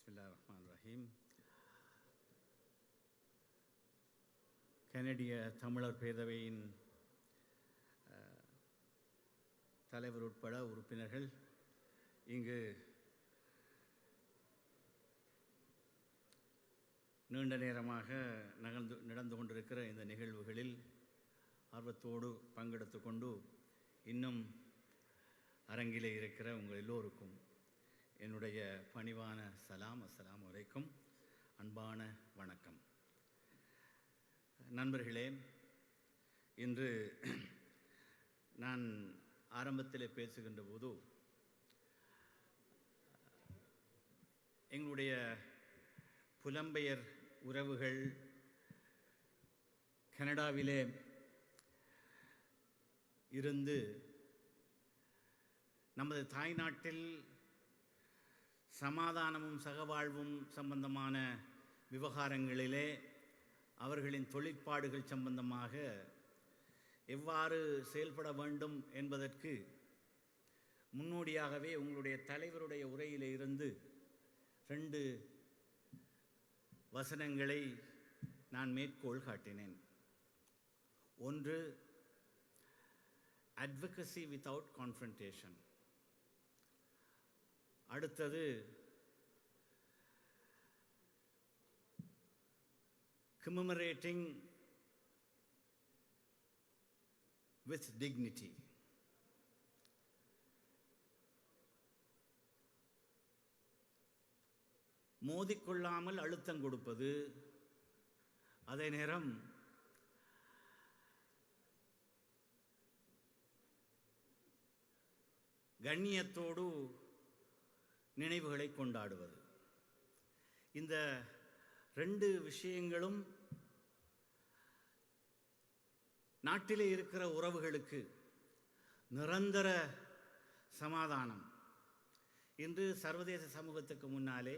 பிஸ்மில்லாஹிர்ரஹ்மானிர்ரஹீம். கனடிய தமிழர் பேரவையின் தலைவர் உட்பட உறுப்பினர்கள் இங்கு நீண்ட நேரமாக நடந்து கொண்டிருக்கிற இந்த நிகழ்வுகளில் ஆர்வத்தோடு பங்கெடுத்து கொண்டு இன்னும் அரங்கிலே இருக்கிற உங்கள் எல்லோருக்கும் என்னுடைய பணிவான சலாம். அஸ்ஸலாமு அலைக்கும். அன்பான வணக்கம். நண்பர்களே, இன்று நான் ஆரம்பத்தில் பேசுகின்ற போது எங்களுடைய புலம்பெயர் உறவுகள் கனடாவிலே இருந்து நமது தாய்நாட்டில் சமாதானமும் சகவாழ்வும் சம்பந்தமான விவகாரங்களிலே அவர்களின் தொழிற்பாடுகள் சம்பந்தமாக எவ்வாறு செயல்பட வேண்டும் என்பதற்கு முன்னோடியாகவே உங்களுடைய தலைவருடைய உரையிலே இருந்து 2 வசனங்களை நான் மேற்கோள் காட்டினேன். ஒன்று, advocacy without confrontation. அடுத்தது, commemorating with dignity. மோதிக்கொள்ளாமல் அழுத்தம் கொடுப்பது, அதே நேரம் கண்ணியத்தோடு நினைவுகளை கொண்டாடுவது. இந்த 2 விஷயங்களும் நாட்டிலே இருக்கிற உறவுகளுக்கு நிரந்தர சமாதானம். இன்று சர்வதேச சமூகத்துக்கு முன்னாலே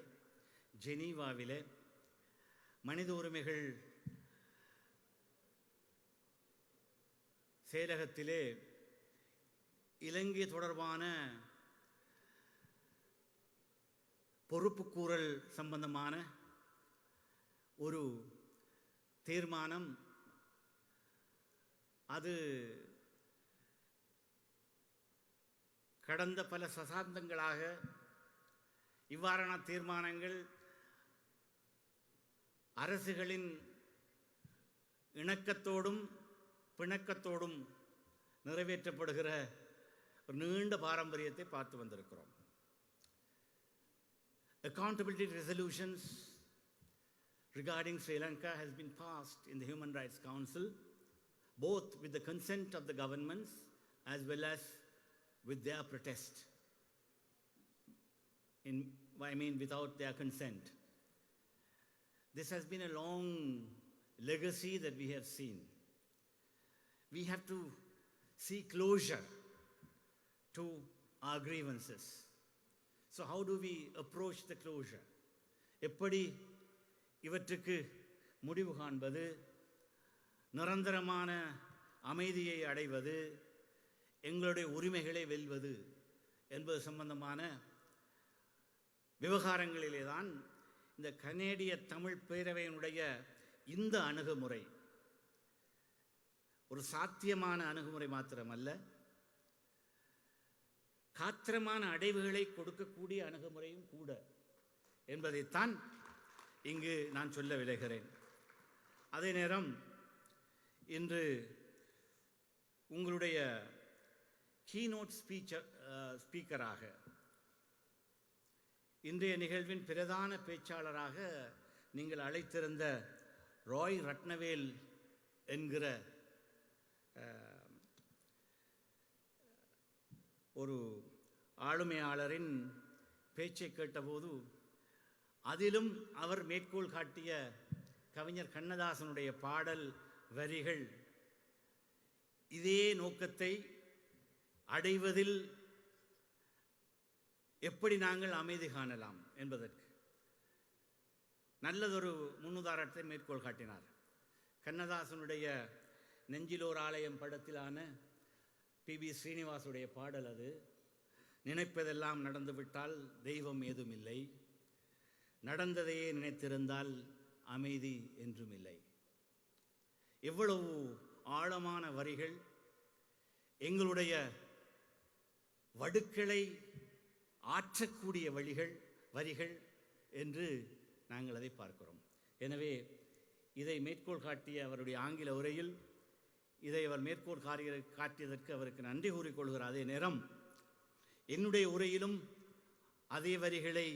ஜெனீவாவிலே மனித உரிமைகள் செயலகத்திலே இலங்கை தொடர்பான பொறுப்புக்கூறல் சம்பந்தமான ஒரு தீர்மானம், அது கடந்த பல தசாப்தங்களாக இவ்வாறான தீர்மானங்கள் அரசுகளின் இணக்கத்தோடும் பிணக்கத்தோடும் நிறைவேற்றப்படுகிற ஒரு நீண்ட பாரம்பரியத்தை பார்த்து வந்திருக்கிறோம். Accountability resolutions regarding Sri Lanka has been passed in the Human Rights Council, both with the consent of the governments as well as with their protest. Without their consent. This has been a long legacy that we have seen. We have to see closure to our grievances. So how do we approach the closure? எப்படி இவற்றுக்கு முடிவு காண்பது, நிரந்தரமான அமைதியை அடைவது, எங்களுடைய உரிமைகளை வெல்வது என்பது சம்பந்தமான விவகாரங்களிலே தான் இந்த கனேடிய தமிழ் பேரவையினுடைய இந்த அணுகுமுறை ஒரு சாத்தியமான அணுகுமுறை மாத்திரமல்ல, காத்திரமான அடைவுகளை கொடுக்கக்கூடிய அணுகுமுறையும் கூட என்பதைத்தான் இங்கு நான் சொல்ல விளைகிறேன். அதே நேரம் இன்று உங்களுடைய கீனோட் ஸ்பீக்கராக, இன்றைய நிகழ்வின் பிரதான பேச்சாளராக நீங்கள் அழைத்திருந்த ராய் ரட்னவேல் என்கிற ஒரு ஆளுமையாளரின் பேச்சை கேட்டபோது அதிலும் அவர் மேற்கோள் காட்டிய கவிஞர் கண்ணதாசனுடைய பாடல் வரிகள் இதே நோக்கத்தை அடைவதில் எப்படி நாங்கள் அமைதி காணலாம் என்பதற்கு நல்லதொரு முன்னுதாரணத்தை மேற்கோள் காட்டினார். கண்ணதாசனுடைய நெஞ்சிலோர் ஆலயம் படத்திலான பி.பி. ஸ்ரீனிவாசுடைய பாடல் அது. நினைப்பதெல்லாம் நடந்துவிட்டால் தெய்வம் ஏதும் இல்லை, நடந்ததையே நினைத்திருந்தால் அமைதி என்றும் இல்லை. எவ்வளவு ஆழமான வரிகள், எங்களுடைய வடுக்களை ஆற்றக்கூடிய வரிகள் என்று நாங்கள் அதை பார்க்கிறோம். எனவே இதை மேற்கோள் காட்டிய அவருடைய ஆங்கில உரையில் இதை அவர் மேற்கோள் காட்டியதற்கு அவருக்கு நன்றி கூறிக்கொள்கிறார். அதே நேரம் என்னுடைய உரையிலும் அதே வரிகளை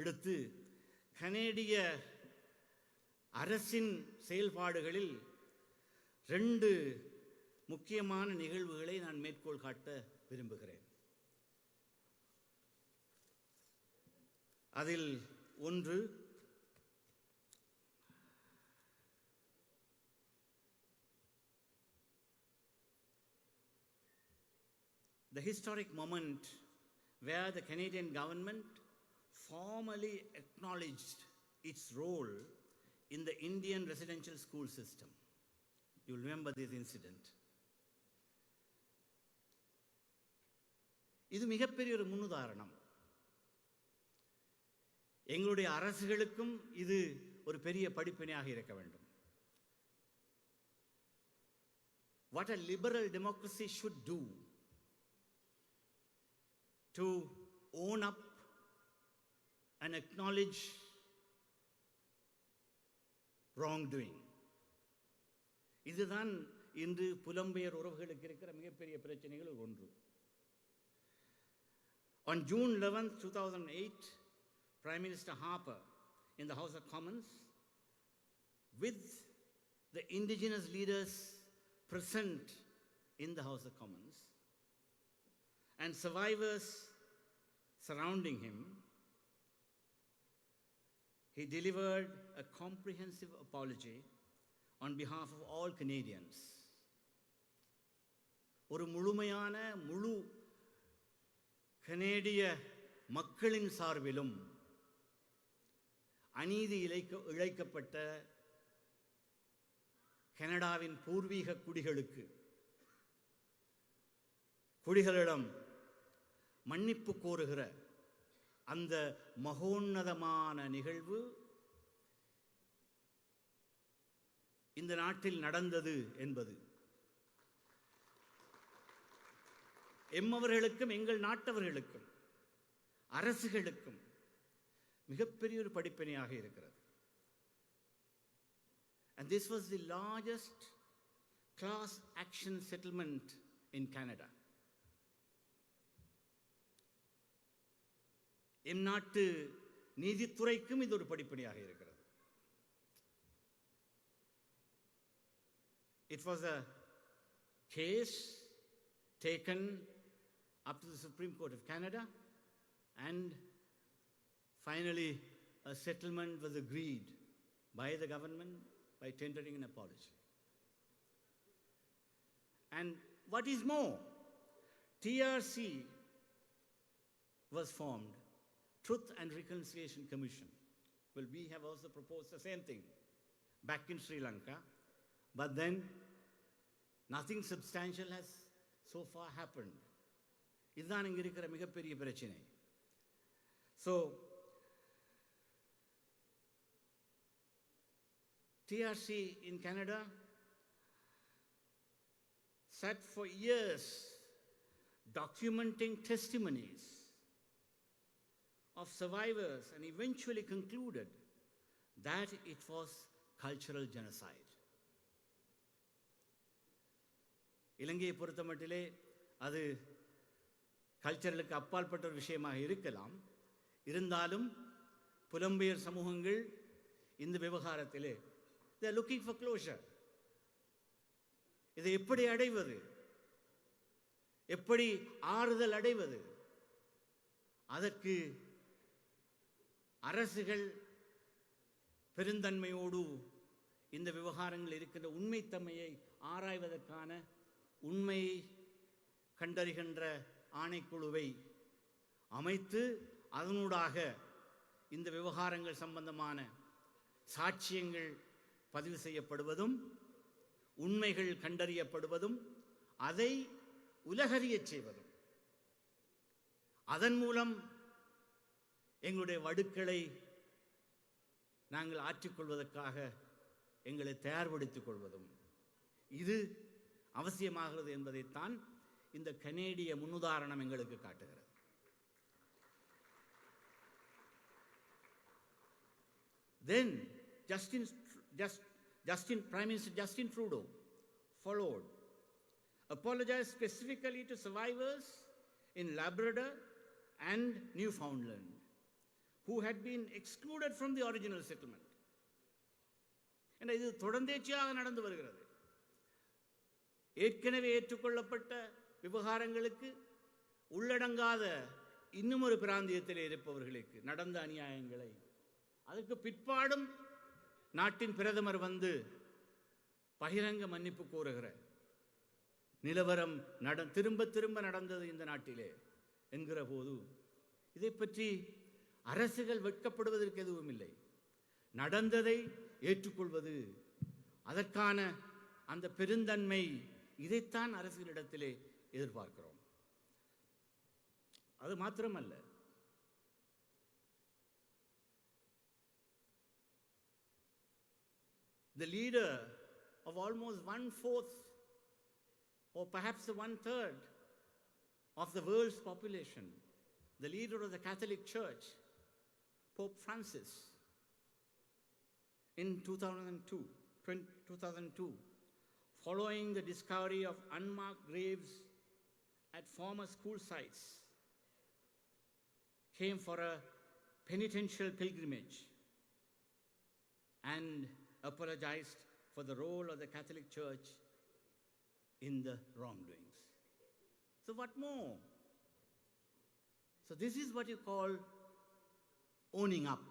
எடுத்து கனேடிய அரசின் செயல்பாடுகளில் 2 முக்கியமான நிகழ்வுகளை நான் மேற்கோள் காட்ட விரும்புகிறேன். அதில் ஒன்று, the historic moment where the Canadian government formally acknowledged its role in the Indian residential school system. You will remember this incident. இது மிகப்பெரிய ஒரு முன்னுதாரணம். எங்களுடைய அரசுகளுக்கும் இது ஒரு பெரிய படிப்பினையாக இருக்க வேண்டும். What a liberal democracy should do to own up and acknowledge wrongdoing. இதுதான் இன்று புலம்பெயர் உறவுகளுக்கு இருக்கிற மிகப்பெரிய பிரச்சனைகள் ஒன்று. On June 11, 2008, Prime Minister Harper in the House of Commons, with the indigenous leaders present in the House of Commons and survivors surrounding him, he delivered a comprehensive apology on behalf of all Canadians. ஒரு முழு கனேடிய மக்களின் சார்பிலும் அநீதி இழைக்கப்பட்ட கனடாவின் பூர்வீக குடிகளிடம் மன்னிப்பு கோருகிற அந்த மகோன்னதமான நிகழ்வு இந்த நாட்டில் நடந்தது என்பது எம்மவர்களுக்கும் எங்கள் நாட்டவர்களுக்கும் அரசுகளுக்கும் மிகப்பெரிய ஒரு படிப்பினையாக இருக்கிறது. And this was the largest class action settlement in Canada. M நாட்டு நீதித்துறைக்கும் இது ஒரு படிப்பினையாக இருக்கிறது. It was a case taken up to the Supreme Court of Canada, and finally a settlement was agreed by the government by tendering an apology. And what is more, TRC was formed, Truth and Reconciliation Commission. Well, we have also proposed the same thing back in Sri Lanka, but then nothing substantial has so far happened. இதுதான் இங்க இருக்கிற மிகப்பெரிய பிரச்சனை. So TRC in Canada sat for years documenting testimonies of survivors and eventually concluded that it was cultural genocide. இலங்கையை பொறுத்தமட்டிலே அது கல்ச்சரலுக்கு அப்பாற்பட்ட ஒரு விஷயமாக இருக்கலாம். இருந்தாலும் புலம்பெயர் சமூகங்கள் இந்த விவகாரத்திலே they are looking for closure. இதை எப்படி அடைவது, எப்படி ஆறுதல் அடைவது, அதற்கு அரசுகள் பெருந்தன்மையோடு இந்த விவகாரங்கள் இருக்கின்ற உண்மைத்தன்மையை ஆராய்வதற்கான உண்மையை கண்டறிகின்ற ஆணைக்குழுவை அமைத்து அதனூடாக இந்த விவகாரங்கள் சம்பந்தமான சாட்சியங்கள் பதிவு செய்யப்படுவதும் உண்மைகள் கண்டறியப்படுவதும் அதை உலகறியச் செய்வதும் அதன் மூலம் எங்களுடைய வடுக்களை நாங்கள் ஆற்றிக்கொள்வதற்காக எங்களை தயார்படுத்திக் கொள்வதும் இது அவசியமாகிறது என்பதைத்தான் இந்த கனேடிய முன்னுதாரணம் எங்களுக்கு காட்டுகிறது. Then Prime Minister Justin Trudeau followed, apologized specifically to survivors in Labrador and Newfoundland who had been excluded from the original settlement. என்ற இது தொடர்ந்தேச்சியாக நடந்து வருகிறது. ஏற்கனவே ஏற்றுக்கொள்ளப்பட்ட விவகாரங்களுக்கு உள்ளடங்காத இன்னும் ஒரு பிராந்தியத்தில் இருப்பவர்களுக்கு நடந்த அநியாயங்களை அதற்கு பிற்பாடும் நாட்டின் பிரதமர் வந்து பகிரங்க மன்னிப்பு கோருகிற நிலவரம் திரும்ப திரும்ப நடந்தது இந்த நாட்டிலே என்கிற போது இதை பற்றி அரசுகள் வெட்கப்படுவதற்கு எதுவும் இல்லை. நடந்ததை ஏற்றுக்கொள்வது, அதற்கான அந்த பெருந்தன்மை, இதைத்தான் அரசுகளிடத்திலே எதிர்பார்க்கிறோம். அது மாத்திரமல்ல, the leader of almost 1/4 or perhaps 1/3 of the world's population, the leader of the Catholic Church, Pope Francis, in 2002, following the discovery of unmarked graves at former school sites, came for a penitential pilgrimage and apologized for the role of the Catholic Church in the wrongdoings. So what more? So this is what you call owning up,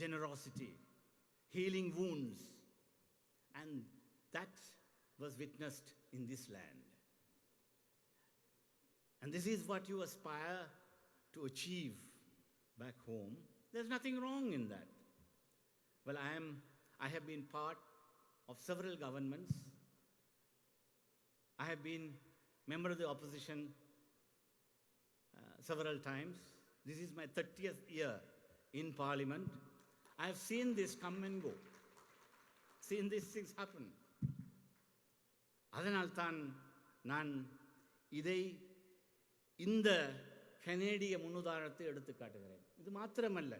generosity, healing wounds, and that was witnessed in this land. And this is what you aspire to achieve back home. There's nothing wrong in that. Well, I have been part of several governments. I have been member of the opposition several times. This is my 30th year in Parliament. I have seen this come and go, seen these things happen. அதனால்தான் நான் இதை இந்த கனேடிய முன்னுதாரணத்தை எடுத்து காட்டுகிறேன். இது மாத்திரமல்ல,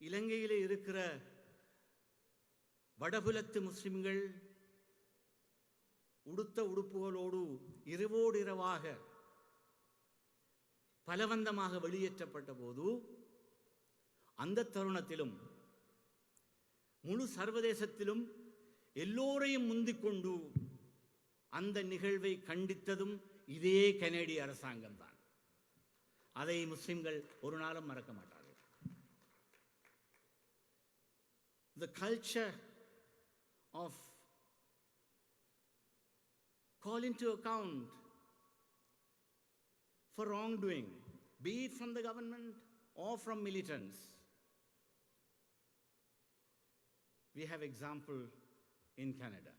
இலங்கையிலே இருக்கிற வடபுலத்து முஸ்லிம்கள் உடுத்த உடுப்புகளோடு இரவோடு இரவாக பலவந்தமாக வெளியேற்றப்பட்ட போது அந்த தருணத்திலும் முழு சர்வதேசத்திலும் எல்லோரையும் முந்திக்கொண்டு அந்த நிகழ்வை கண்டித்ததும் இதே கனேடிய அரசாங்கம்தான். அதை முஸ்லிம்கள் ஒரு நாளும் மறக்க மாட்டார்கள். The culture of call into account for wrongdoing, be it from the government or from militants. We have example in Canada.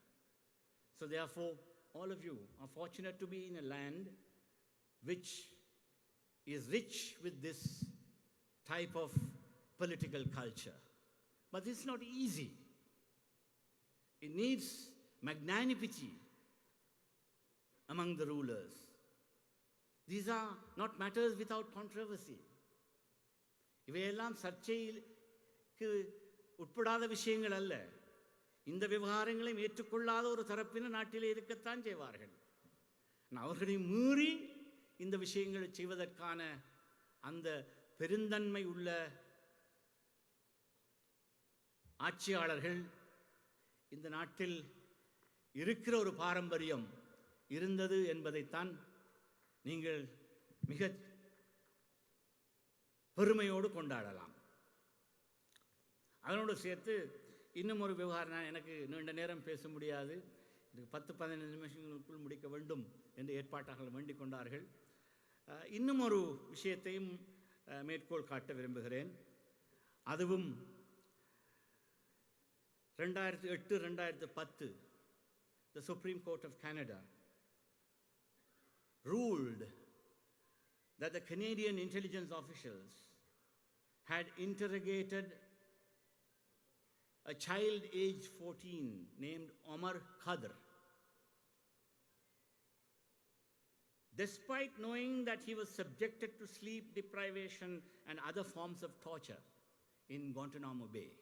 So therefore, all of you are fortunate to be in a land which is rich with this type of political culture. But it's not easy. It needs magnanimity among the rulers. These are not matters without controversy. இவையெல்லாம் சர்ச்சைக்கு உட்படாத விஷயங்கள் அல்ல. இந்த விவகாரங்களையும் ஏற்றுக்கொள்ளாத ஒரு தரப்பினர் நாட்டிலே இருக்கத்தான் செய்வார்கள். அவர்களை மீறி இந்த விஷயங்களை செய்வதற்கான அந்த பெருந்தன்மை உள்ள ஆட்சியாளர்கள் இந்த நாட்டில் இருக்கிற ஒரு பாரம்பரியம் இருந்தது என்பதைத்தான் நீங்கள் மிக பெருமையோடு கொண்டாடலாம். அதனோடு சேர்த்து இன்னும் ஒரு விவகாரம், எனக்கு நீண்ட நேரம் பேச முடியாது, எனக்கு 10-15 நிமிஷங்களுக்குள் முடிக்க வேண்டும் என்று ஏற்பாட்டாளர்கள் வேண்டிக் கொண்டார்கள். இன்னும் ஒரு விஷயத்தையும் மேற்கோள் காட்ட விரும்புகிறேன். அதுவும் 2008-2010 the Supreme Court of Canada ruled that the Canadian intelligence officials had interrogated a child aged 14 named Omar Khadr. Despite knowing that he was subjected to sleep deprivation and other forms of torture in Guantanamo Bay,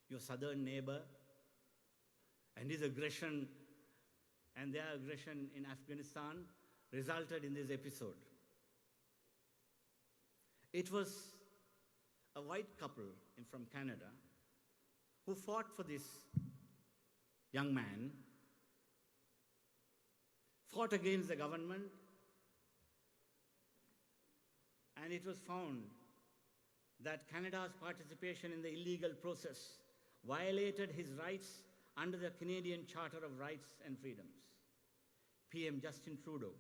your southern neighbor and his aggression and their aggression in Afghanistan resulted in this episode. It was a white couple from Canada who fought for this young man, fought against the government, and it was found that Canada's participation in the illegal process violated his rights under the Canadian Charter of Rights and Freedoms. PM Justin Trudeau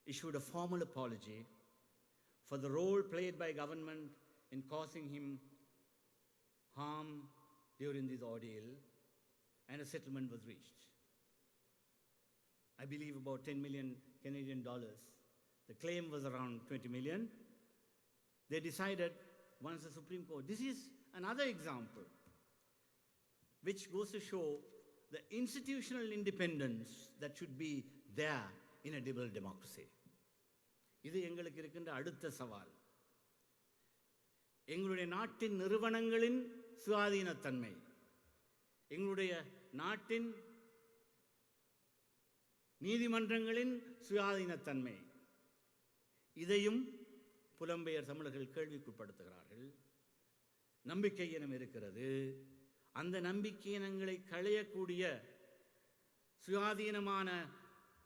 issued a formal apology for the role played by government in causing him harm during this ordeal, and a settlement was reached. I believe about 10 million Canadian dollars. The claim was around 20 million. They decided, once the Supreme Court, this is another example which goes to show the institutional independence that should be there in a liberal democracy. இது எங்களுக்கு இருக்கின்ற அடுத்த சவால். எங்களுடைய நாட்டின் நிறுவனங்களின் சுயாதீனத்தன்மை, எங்களுடைய நாட்டின் நீதிமன்றங்களின் சுயாதீனத்தன்மை, இதையும் புலம்பெயர் தமிழர்கள் கேள்விக்குட்படுத்துகிறார்கள். நம்பிக்கை இனம் இருக்கிறது. அந்த நம்பிக்கை இனங்களை களையக்கூடிய சுயாதீனமான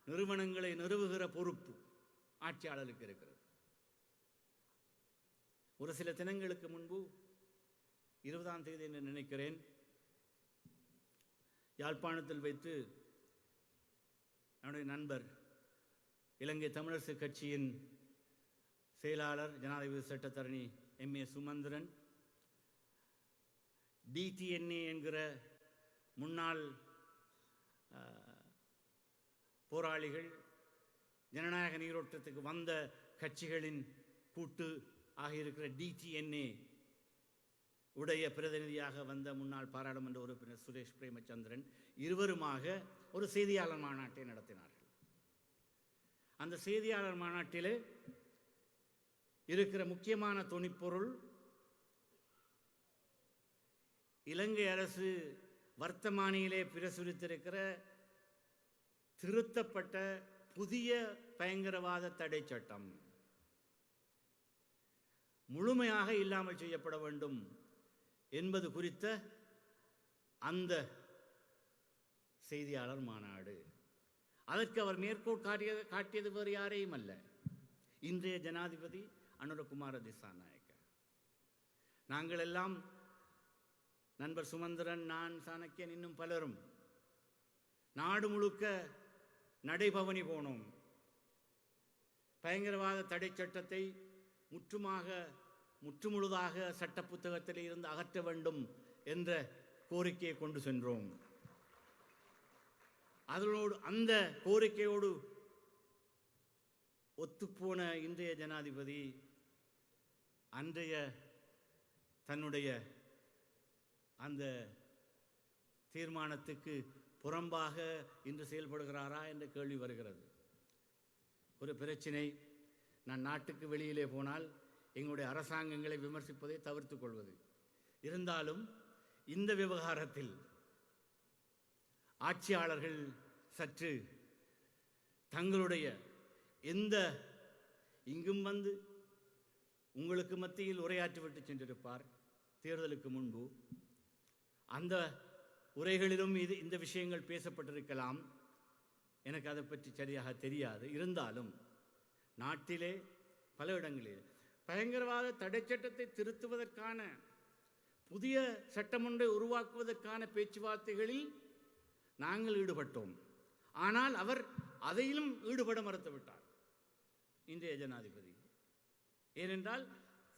நிறுவனங்களை நிறுவுகிற பொறுப்பு ஆட்சியாளருக்கு இருக்கிறது. ஒரு சில தினங்களுக்கு முன்பு 20ஆம் தேதி என்று நினைக்கிறேன், யாழ்ப்பாணத்தில் வைத்து என்னுடைய நண்பர் இலங்கை தமிழரசு கட்சியின் செயலாளர் ஜனாதிபதி சட்டத்தரணி MA சுமந்திரன், DTNA என்கிற முன்னாள் போராளிகள், ஜனநாயக நீரோட்டத்துக்கு வந்த கட்சிகளின் கூட்டு ஆகியிருக்கிற DTNA உடைய பிரதிநிதியாக வந்த முன்னாள் பாராளுமன்ற உறுப்பினர் சுரேஷ் பிரேமச்சந்திரன் இருவருமாக ஒரு செய்தியாளர் மாநாட்டை நடத்தினார்கள். அந்த செய்தியாளர் மாநாட்டிலே இருக்கிற முக்கியமான துணிப்பொருள், இலங்கை அரசு வர்த்தமானியிலே பிரசுரித்திருக்கிற திருத்தப்பட்ட புதிய பயங்கரவாத தடை சட்டம் முழுமையாக இல்லாமல் செய்யப்பட வேண்டும் என்பது குறித்த அந்த செய்தியாளர் மாநாடு. அதற்கு அவர் மேற்கோள் காட்டியது வேறு யாரையும் அல்ல, இன்றைய ஜனாதிபதி அனுரகுமார திசாநாயக்க. நாங்கள் எல்லாம், நண்பர் சுமந்திரன், நான், சாணக்கியன், இன்னும் பலரும் நாடு முழுக்க நடைபவனி போனோம். பயங்கரவாத தடை சட்டத்தை முற்றுமுழுதாக சட்ட புத்தகத்தில் இருந்து அகற்ற வேண்டும் என்ற கோரிக்கையை கொண்டு சென்றோம். அதனோடு அந்த கோரிக்கையோடு ஒத்துப்போன இன்றைய ஜனாதிபதி அன்றைய தன்னுடைய அந்த தீர்மானத்துக்கு புறம்பாக இன்று செயல்படுகிறாரா என்ற கேள்வி வருகிறது. ஒரு பிரச்சினை, நான் நாட்டுக்கு வெளியிலே போனால் எங்களுடைய அரசாங்கங்களை விமர்சிப்பதை தவிர்த்து கொள்வது. இருந்தாலும் இந்த விவகாரத்தில் ஆட்சியாளர்கள் சற்று தங்களுடைய இங்கும் வந்து உங்களுக்கு மத்தியில் உரையாற்றிவிட்டு சென்றிருப்பார் தேர்தலுக்கு முன்பு. அந்த உரைகளிலும் இந்த விஷயங்கள் பேசப்பட்டிருக்கலாம். எனக்கு அதை பற்றி சரியாக தெரியாது. இருந்தாலும் நாட்டிலே பல இடங்களில் பயங்கரவாத தடை சட்டத்தை திருத்துவதற்கான புதிய சட்டம் ஒன்றை உருவாக்குவதற்கான பேச்சுவார்த்தைகளில் நாங்கள் ஈடுபட்டோம். ஆனால் அவர் அதையிலும் ஈடுபட மறுத்துவிட்டார் இன்றைய ஜனாதிபதி. ஏனென்றால்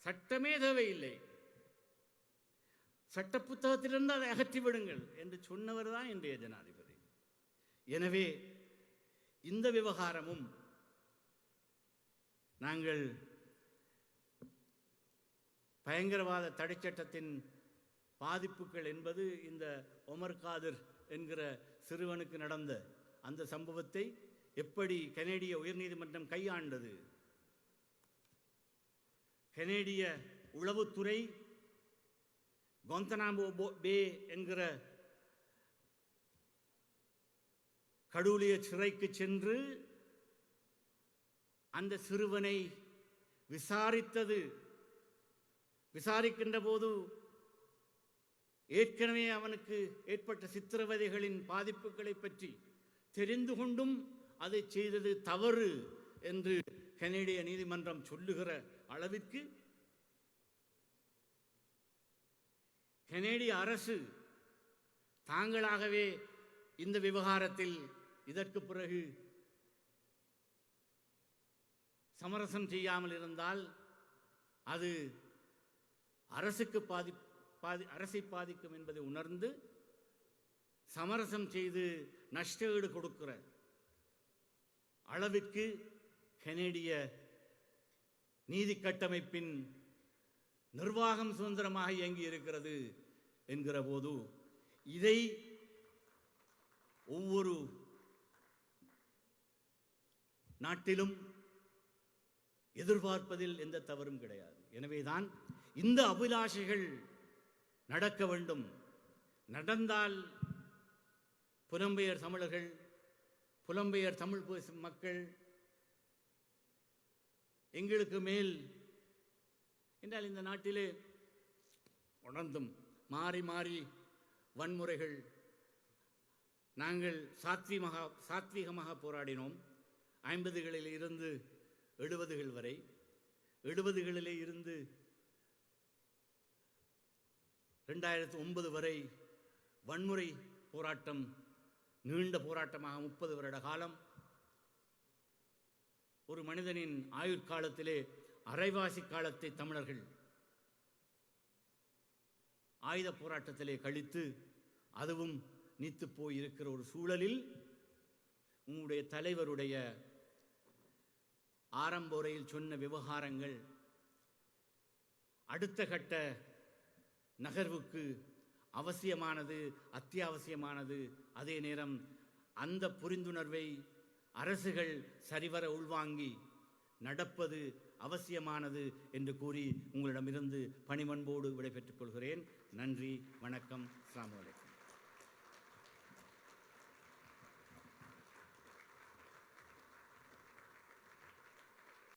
சட்டமே தேவையில்லை, சட்ட புத்தகத்திலிருந்து அதை அகற்றிவிடுங்கள் என்று சொன்னவர் தான் இன்றைய ஜனாதிபதி. எனவே இந்த விவகாரமும் நாங்கள் பயங்கரவாத தடைச்சட்டத்தின் பாதிப்புகள் என்பது இந்த ஒமர் காதிர் என்கிற சிறுவனுக்கு நடந்த அந்த சம்பவத்தை எப்படி கனேடிய உயர்நீதிமன்றம் கையாண்டது. கனேடிய உளவுத்துறை குவாந்தனாமோ பே என்கிற கடூழிய சிறைக்கு சென்று அந்த சிறுவனை விசாரிக்கின்ற போது ஏற்கனவே அவனுக்கு ஏற்பட்ட சித்திரவதைகளின் பாதிப்புகளை பற்றி தெரிந்து கொண்டும் அதை செய்தது தவறு என்று கனேடிய நீதிமன்றம் சொல்லுகிற அளவிற்கு கனேடிய அரசு தாங்களாகவே இந்த விவகாரத்தில் இதற்கு பிறகு சமரசம் செய்யாமல் இருந்தால் அது அரசை பாதிக்கும் என்பதை உணர்ந்து சமரசம் செய்து நஷ்ட ஈடு கொடுக்கிற அளவிற்கு கனேடிய நீதி கட்டமைப்பின் நிர்வாகம் சுதந்திரமாக இயங்கி இருக்கிறது என்கிற போது இதை ஒவ்வொரு நாட்டிலும் எதிர்பார்ப்பதில் எந்த தவறும் கிடையாது. எனவேதான் இந்த அபிலாஷைகள் நடக்க வேண்டும். நடந்தால் புலம்பெயர் தமிழர்கள், புலம்பெயர் தமிழ் பேசும் மக்கள் எங்களுக்கு மேல் என்றால் இந்த நாட்டிலே உணர்ந்தும் மாறி மாறி வன்முறைகள் நாங்கள் சாத்வீகமாக போராடினோம். 50களில் இருந்து 70கள் வரை, 70களிலே இருந்து 2009 வரை வன்முறை போராட்டம், நீண்ட போராட்டமாக 30 வருட காலம். ஒரு மனிதனின் ஆயுட்காலத்திலே அரைவாசி காலத்தை தமிழர்கள் ஆயுத போராட்டத்திலே கழித்து அதுவும் நீத்து போயிருக்கிற ஒரு சூழலில் உங்களுடைய தலைவருடைய ஆரம்ப உரையில் சொன்ன விவகாரங்கள் அடுத்த கட்ட நகர்வுக்கு அவசியமானது, அத்தியாவசியமானது. அதே நேரம் அந்த புரிந்துணர்வை அரசுகள் சரிவர உள்வாங்கி நடப்பது அவசியமானது என்று கூறி உங்களிடமிருந்து பணிவன்போடு விடைபெற்றுக் கொள்கிறேன். நன்றி, வணக்கம், அஸ்ஸலாமு அலைக்கும்.